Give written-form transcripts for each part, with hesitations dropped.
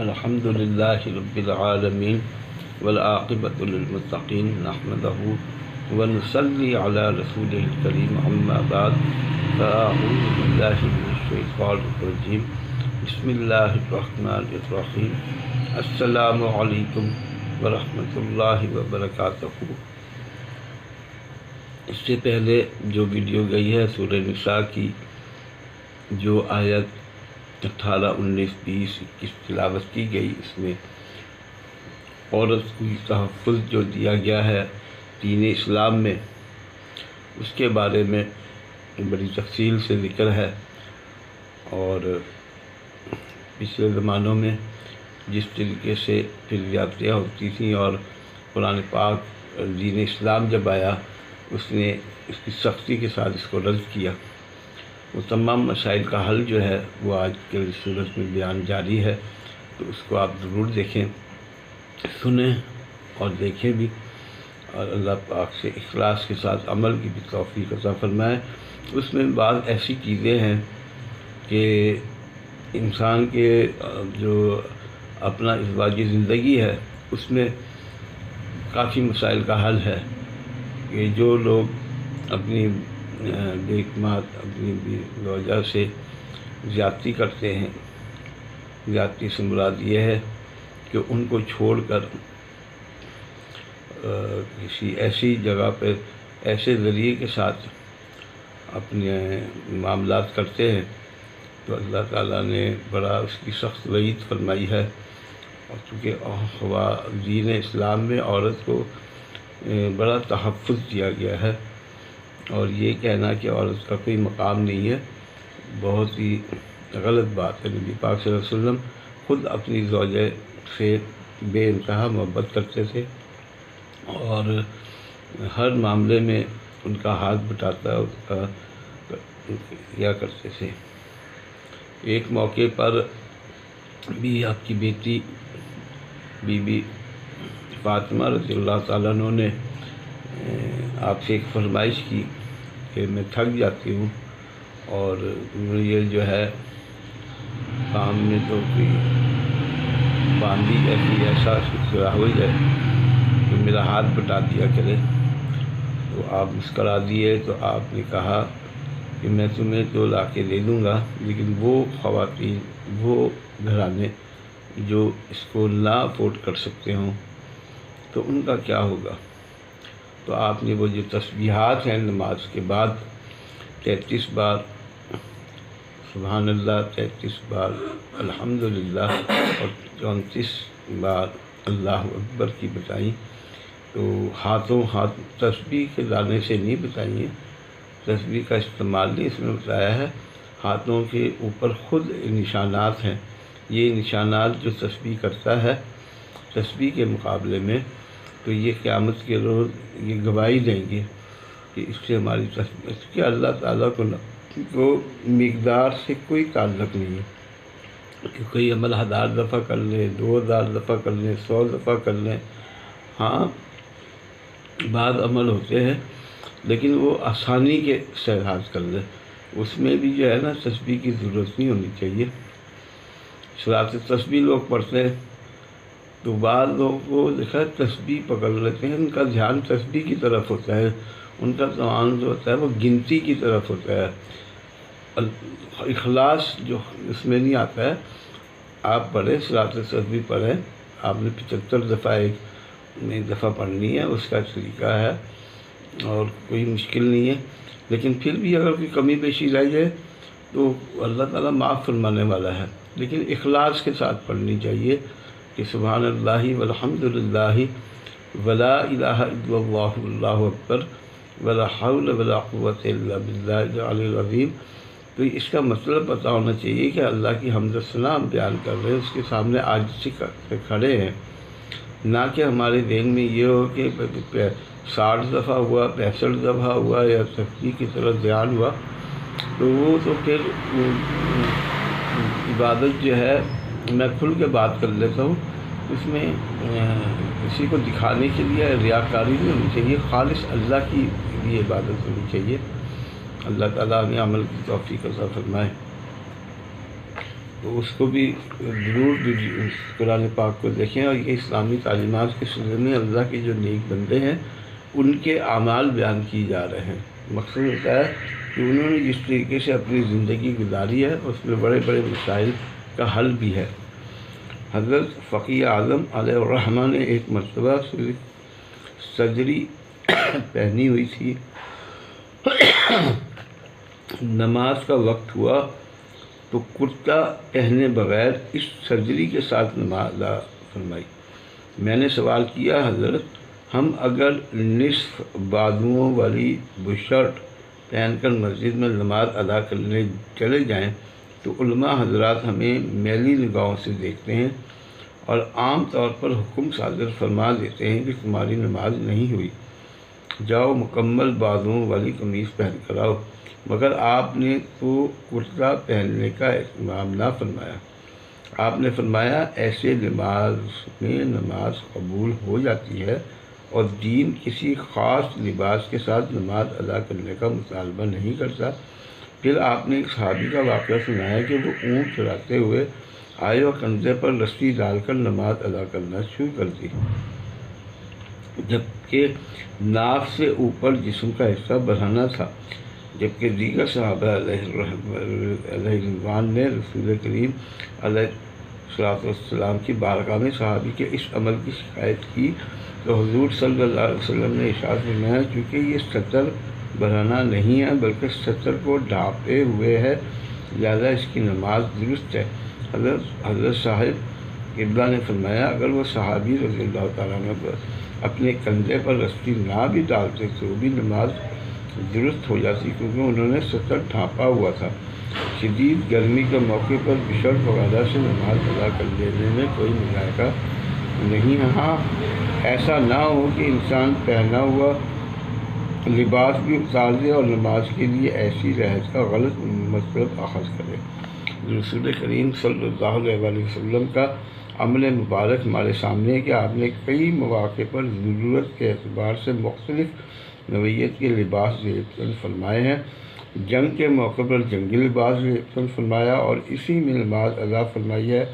الحمد للہ رب العالمین والعاقبۃ للمتقین نحمدہ ونصلی علی رسولہ الکریم اما بعد فاعوذ باللہ من الشیطان الرجیم بسم اللہ الرحمن الرحیم السلام علیکم ورحمۃ اللہ وبرکاتہ۔ اس سے پہلے جو ویڈیو گئی ہے سورہ نساء کی، جو آیت 18، 19، 20، 21 تلاوت کی گئی، اس میں عورت کو تحفظ جو دیا گیا ہے دین اسلام میں، اس کے بارے میں بڑی تفصیل سے ذکر ہے۔ اور پچھلے زمانوں میں جس طریقے سے پھر زیادتیاں ہوتی تھیں، اور قرآن پاک دین اسلام جب آیا اس نے اس کی سختی کے ساتھ اس کو رد کیا۔ وہ تمام مسائل کا حل جو ہے وہ آج کے صورت میں بیان جاری ہے، تو اس کو آپ ضرور دیکھیں، سنیں اور دیکھیں بھی، اور اللہ پاک سے اخلاص کے ساتھ عمل کی بھی توفیق عطا فرمائے۔ اس میں بعض ایسی چیزیں ہیں کہ انسان کے جو اپنا ازدواجی زندگی ہے اس میں کافی مسائل کا حل ہے کہ جو لوگ اپنی بیگمات، اپنی زوجہ سے زیادتی کرتے ہیں، زیادتی سے مراد یہ ہے کہ ان کو چھوڑ کر کسی ایسی جگہ پہ ایسے ذریعے کے ساتھ اپنے معاملات کرتے ہیں، تو اللہ تعالیٰ نے بڑا اس کی سخت وعید فرمائی ہے۔ اور چونکہ دین اسلام میں عورت کو بڑا تحفظ دیا گیا ہے، اور یہ کہنا کہ عورت کا کوئی مقام نہیں ہے بہت ہی غلط بات ہے۔ نبی پاک صلی اللہ علیہ وسلم خود اپنی زوجہ سے بے انتہا محبت کرتے تھے، اور ہر معاملے میں ان کا ہاتھ بٹاتا کیا کرتے تھے۔ ایک موقع پر بھی آپ کی بیٹی بی بی فاطمہ رضی اللہ تعالیٰ عنہ نے آپ سے ایک فرمائش کی کہ میں تھک جاتی ہوں، اور یہ جو ہے کام میں تو کوئی باندھی جیسی ایسا سلسلہ ہو جائے تو میرا ہاتھ بٹا دیا کرے۔ تو آپ مسکرا دیے، تو آپ نے کہا کہ میں تمہیں تو لا کے دے دوں گا، لیکن وہ خواتین، وہ گھرانے جو اس کو نہ افورڈ کر سکتے ہوں تو ان کا کیا ہوگا؟ تو آپ نے وہ جو تسبیحات ہیں نماز کے بعد 33 بار سبحان اللہ، 33 بار الحمدللہ، اور 34 بار اللہ اکبر کی بتائیں، تو ہاتھ تسبیح کے دانے سے نہیں بتائیں ہیں، تسبیح کا استعمال نہیں اس میں بتایا ہے، ہاتھوں کے اوپر خود نشانات ہیں۔ یہ نشانات جو تسبیح کرتا ہے تسبیح کے مقابلے میں، تو یہ قیامت کے روز یہ گواہی دیں گے کہ اس سے ہماری تسبیح کہ اللہ تعالیٰ کو مقدار سے کوئی تعلق نہیں ہے کہ کوئی عمل 1000 دفعہ کر لیں، 2000 دفعہ کر لیں، 100 دفعہ کر لیں۔ ہاں بعض عمل ہوتے ہیں لیکن وہ آسانی کے ساتھ کر لیں، اس میں بھی جو ہے نا تسبیح کی ضرورت نہیں ہونی چاہیے۔ صلاۃ تسبیح لوگ پڑھتے ہیں تو بعض لوگوں کو دیکھا تسبیح پکڑ لیتے ہیں، ان کا دھیان تسبیح کی طرف ہوتا ہے، ان کا توان جو ہوتا ہے وہ گنتی کی طرف ہوتا ہے، اخلاص جو اس میں نہیں آتا ہے۔ آپ پڑھیں، صلاۃ تسبیح پڑھیں، آپ نے 75 دفعہ ایک دفعہ پڑھنی ہے، اس کا طریقہ ہے اور کوئی مشکل نہیں ہے، لیکن پھر بھی اگر کوئی کمی بیشی رہ جائے تو اللہ تعالیٰ معاف فرمانے والا ہے، لیکن اخلاص کے ساتھ پڑھنی چاہیے کہ سبحان اللہ والحمد للہ ولا الہ الا اللہ واللہ اکبر ولا حول ولا قوۃ الا باللہ العلی العظیم۔ تو اس کا مطلب پتہ ہونا چاہیے کہ اللہ کی حمد و ثنا ہم بیان کر رہے ہیں، اس کے سامنے عاجزی سے کھڑے ہیں، نہ کہ ہمارے ذہن میں یہ ہو کہ 60 دفعہ ہوا، 65 دفعہ ہوا، یا تسبیح کی طرف دھیان ہوا، تو وہ تو پھر عبادت جو ہے میں کھل کے بات کر لیتا ہوں، اس میں کسی کو دکھانے کے لیے ریاکاری نہیں ہونی چاہیے، خالص اللہ کی لیے عبادت ہونی چاہیے۔ اللہ تعالیٰ ہمیں عمل کی توفیق عطا فرمائے۔ اس کو بھی ضرور قرآن پاک کو دیکھیں، اور یہ اسلامی تعلیمات کے سلسلے میں اللہ کے جو نیک بندے ہیں ان کے اعمال بیان کی جا رہے ہیں۔ مقصد ہوتا ہے کہ انہوں نے جس طریقے سے اپنی زندگی گزاری ہے اس میں بڑے بڑے مسائل کا حل بھی ہے۔ حضرت فقیہ اعظم علیہ الرحمہ نے ایک مرتبہ سجری پہنی ہوئی تھی، نماز کا وقت ہوا تو کرتا پہنے بغیر اس سجری کے ساتھ نماز ادا فرمائی۔ میں نے سوال کیا، حضرت ہم اگر نصف بازوؤں والی بشرٹ پہن کر مسجد میں نماز ادا کرنے چلے جائیں تو علماء حضرات ہمیں میلی نگاہوں سے دیکھتے ہیں اور عام طور پر حکم صادر فرما دیتے ہیں کہ تمہاری نماز نہیں ہوئی، جاؤ مکمل بازوؤں والی قمیص پہن کر آؤ۔ مگر آپ نے تو کرتا پہننے کا اہتمام نہ فرمایا۔ آپ نے فرمایا ایسے لباس میں نماز قبول ہو جاتی ہے اور دین کسی خاص لباس کے ساتھ نماز ادا کرنے کا مطالبہ نہیں کرتا۔ پھر آپ نے ایک صحابی کا واقعہ سنایا کہ وہ اونٹ چراتے ہوئے آئے اور کندھے پر رسی ڈال کر نماز ادا کرنا شروع کر دی، جبکہ ناف سے اوپر جسم کا حصہ بڑھانا تھا، جبکہ دیگر صحابہ علیہ رضوان نے رسول کریم علیہ السلام کی بارگاہ میں صحابی کے اس عمل کی شکایت کی تو حضور صلی اللہ علیہ وسلم نے ارشاد فرمایا چونکہ یہ سطر بڑھانا نہیں ہے بلکہ سطر کو ڈھانپے ہوئے ہے، لہذا اس کی نماز درست ہے۔ حضرت صاحب قبلہ نے فرمایا اگر وہ صحابی رضی اللہ تعالیٰ عنہ پر اپنے کندھے پر رسی نہ بھی ڈالتے تو بھی نماز درست ہو جاتی، کیونکہ انہوں نے سطر ڈھانپا ہوا تھا۔ شدید گرمی کے موقع پر بشرٹ وغیرہ سے نماز ادا کر لینے میں کوئی مذائقہ نہیں ہے۔ ہاں ایسا نہ ہو کہ انسان پہنا ہوا لباس بھی اتار دے اور نماز کے لیے ایسی رہت کا غلط مطلب اخذ کرے۔ رسول کریم صلی اللہ علیہ وآلہ وسلم کا عمل مبارک ہمارے سامنے ہے کہ آپ نے کئی مواقع پر ضرورت کے اعتبار سے مختلف نوعیت کے لباس ظاہر فرمائے ہیں۔ جنگ کے موقع پر جنگی لباس ظاہر فرمایا اور اسی میں نماز ادا فرمائی ہے۔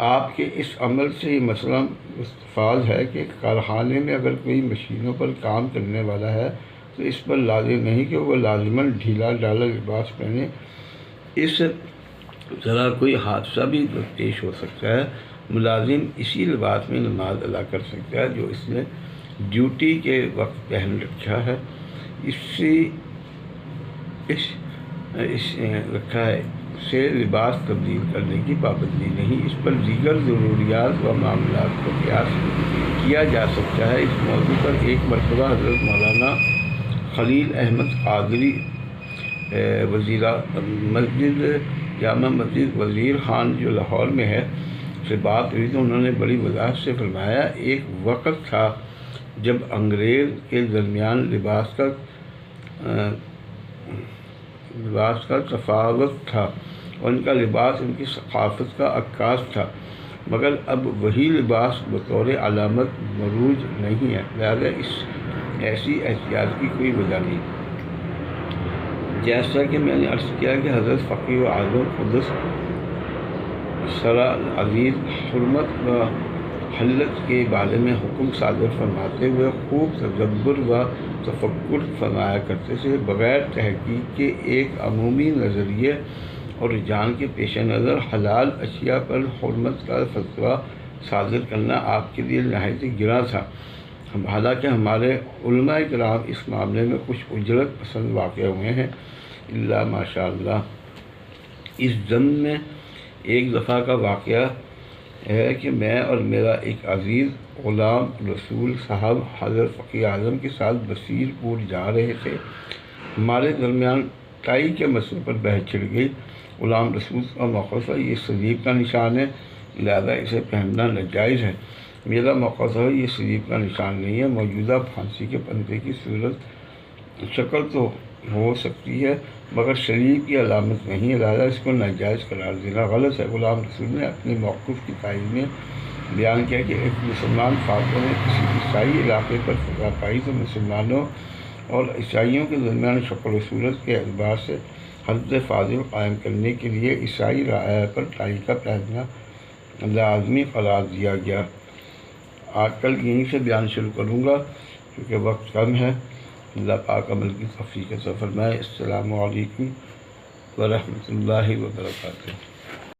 آپ کے اس عمل سے یہ مسئلہ مستفاد ہے کہ کارخانے میں اگر کوئی مشینوں پر کام کرنے والا ہے تو اس پر لازم نہیں کہ وہ لازماً ڈھیلا ڈالا لباس پہنے، اس طرح کوئی حادثہ بھی پیش ہو سکتا ہے۔ ملازم اسی لباس میں نماز ادا کر سکتا ہے جو اس نے ڈیوٹی کے وقت پہن رکھا ہے، سے لباس تبدیل کرنے کی پابندی نہیں۔ اس پر دیگر ضروریات و معاملات کو قیاس کیا جا سکتا ہے۔ اس موضوع پر ایک مرتبہ حضرت مولانا خلیل احمد قادری جامع مسجد وزیر خان جو لاہور میں ہے سے بات ہوئی تو انہوں نے بڑی وضاحت سے فرمایا ایک وقت تھا جب انگریز کے درمیان لباس کا تفاوت تھا اور ان کا لباس ان کی ثقافت کا عکاس تھا، مگر اب وہی لباس بطور علامت مروج نہیں ہے، لہذا ایسی احتیاط کی کوئی وجہ نہیں۔ جیسا کہ میں نے عرض کیا کہ حضرت فقیہ اعظم قدس سرا عزیز حرمت و حلت کے بارے میں حکم صادر فرماتے ہوئے خوب تدبر و تفکر فرمایا کرتے تھے۔ بغیر تحقیق کے ایک عمومی نظریے اور رجحان کے پیش نظر حلال اشیاء پر حرمت کا فتویٰ صادر کرنا آپ کے لیے نہایت گراں تھا۔ حالانکہ ہمارے علماء کرام اس معاملے میں کچھ اجرت پسند واقع ہوئے ہیں، اللہ ماشاء اللہ۔ اس ضمن میں ایک دفعہ کا واقعہ ہے کہ میں اور میرا ایک عزیز غلام رسول صاحب حضرت فقیہ اعظم کے ساتھ بصیر پور جا رہے تھے۔ ہمارے درمیان ٹائی کے مسئلے پر بحث چھڑ گئی۔ غلام رسول کا موقف تھا یہ صلیب کا نشان ہے، لہذا اسے پہننا ناجائز ہے۔ میرا موقف تھا یہ صلیب کا نشان نہیں ہے، موجودہ پھانسی کے پندے کی شکل تو ہو سکتی ہے مگر صلیب کی علامت نہیں ہے، لہذا اس کو ناجائز قرار دینا غلط ہے۔ غلام رسول نے اپنے موقف کی تائید میں بیان کیا کہ ایک مسلمان فاتح نے کسی عیسائی علاقے پر فتویٰ پائی تو مسلمانوں اور عیسائیوں کے درمیان شکل و صورت کے اعتبار سے حد فاضل قائم کرنے کے لیے عیسائی رعایا پر ٹائی کا پہننا لازمی قرار دیا گیا۔ آج کل یہیں سے بیان شروع کروں گا کیونکہ وقت کم ہے۔ اللہ پاک عمل کی توفیق عطا فرمائے۔ السلام علیکم ورحمۃ اللہ وبرکاتہ۔